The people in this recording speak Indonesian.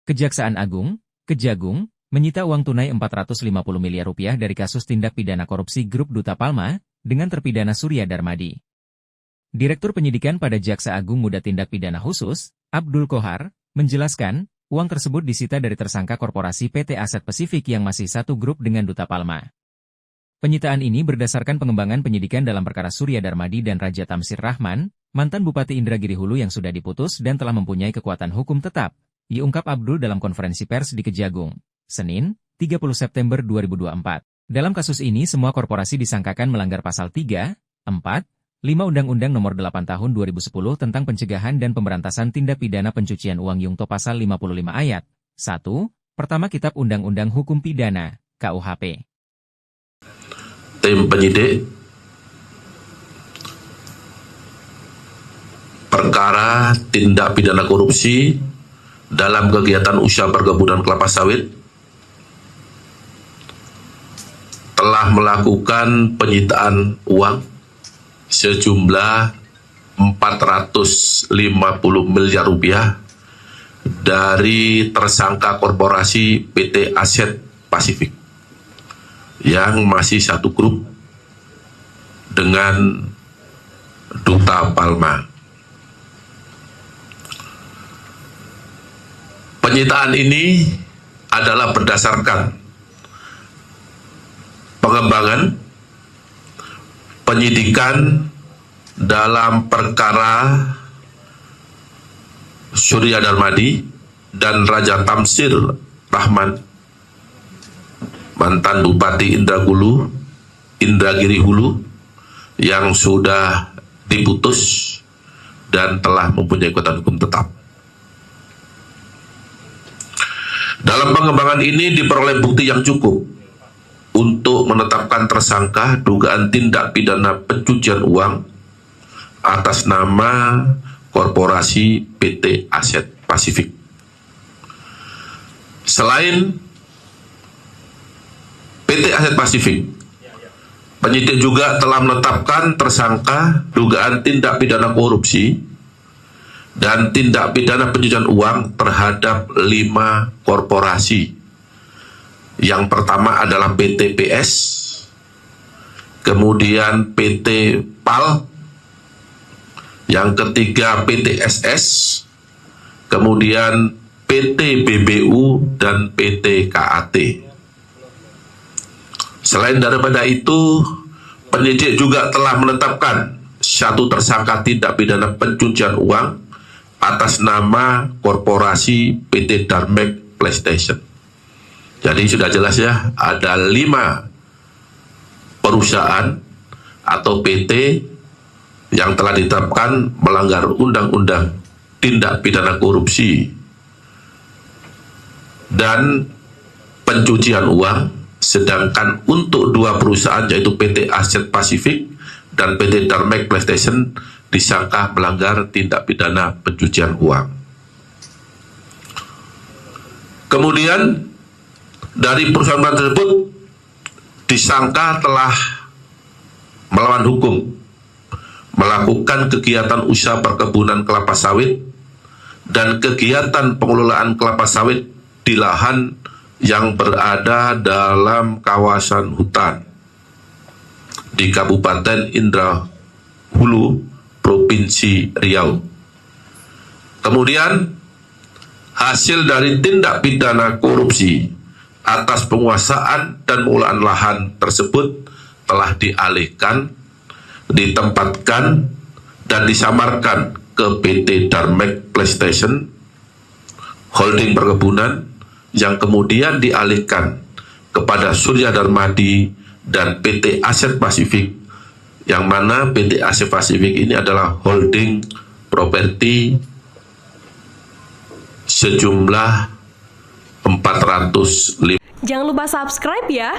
Kejaksaan Agung, Kejagung, menyita uang tunai Rp450 miliar dari kasus tindak pidana korupsi Grup Duta Palma dengan terpidana Surya Darmadi. Direktur Penyidikan pada Jaksa Agung Muda Tindak Pidana Khusus, Abdul Kohar, menjelaskan, uang tersebut disita dari tersangka korporasi PT Aset Pasifik yang masih satu grup dengan Duta Palma. Penyitaan ini berdasarkan pengembangan penyidikan dalam perkara Surya Darmadi dan Raja Tamsir Rahman, mantan Bupati Indragiri Hulu yang sudah diputus dan telah mempunyai kekuatan hukum tetap, diungkap Abdul dalam konferensi pers di Kejagung, Senin, 30 September 2024. Dalam kasus ini semua korporasi disangkakan melanggar pasal 3, 4, 5 Undang-Undang Nomor 8 Tahun 2010 tentang Pencegahan dan Pemberantasan Tindak Pidana Pencucian Uang Yungto Pasal 55 Ayat 1, Pertama Kitab Undang-Undang Hukum Pidana, KUHP. Tim penyidik perkara tindak pidana korupsi dalam kegiatan usaha perkebunan kelapa sawit telah melakukan penyitaan uang sejumlah Rp450 miliar dari tersangka korporasi PT Aset Pasifik yang masih satu grup dengan Duta Palma. Penyitaan ini adalah berdasarkan pengembangan penyidikan dalam perkara Surya Darmadi dan Raja Tamsir Rahman, mantan Bupati Indragiri Hulu yang sudah diputus dan telah mempunyai kekuatan hukum tetap. Dalam pengembangan ini diperoleh bukti yang cukup untuk menetapkan tersangka dugaan tindak pidana pencucian uang atas nama korporasi PT Aset Pasifik. Selain PT Aset Pasifik, penyidik juga telah menetapkan tersangka dugaan tindak pidana korupsi dan tindak pidana pencucian uang terhadap 5 korporasi. Yang pertama adalah PT PS, kemudian PT PAL, yang ketiga PT SS, kemudian PT BBU, dan PT KAT. Selain daripada itu, penyidik juga telah menetapkan satu tersangka tindak pidana pencucian uang atas nama korporasi PT Darmek PlayStation. Jadi sudah jelas ya, ada 5 perusahaan atau PT yang telah ditetapkan melanggar undang-undang tindak pidana korupsi dan pencucian uang, sedangkan untuk 2 perusahaan yaitu PT Aset Pasifik dan PT Darmek PlayStation disangka melanggar tindak pidana pencucian uang. Kemudian dari perusahaan tersebut disangka telah melawan hukum, melakukan kegiatan usaha perkebunan kelapa sawit dan kegiatan pengelolaan kelapa sawit di lahan yang berada dalam kawasan hutan di Kabupaten Indrahulu, Provinsi Riau. Kemudian hasil dari tindak pidana korupsi atas penguasaan dan pengelolaan lahan tersebut telah dialihkan, ditempatkan dan disamarkan ke PT Darmek PlayStation Holding Perkebunan, yang kemudian dialihkan kepada Surya Darmadi dan PT Aset Pasifik, yang mana PT Aset Pasifik ini adalah holding properti sejumlah 405. Jangan lupa subscribe ya.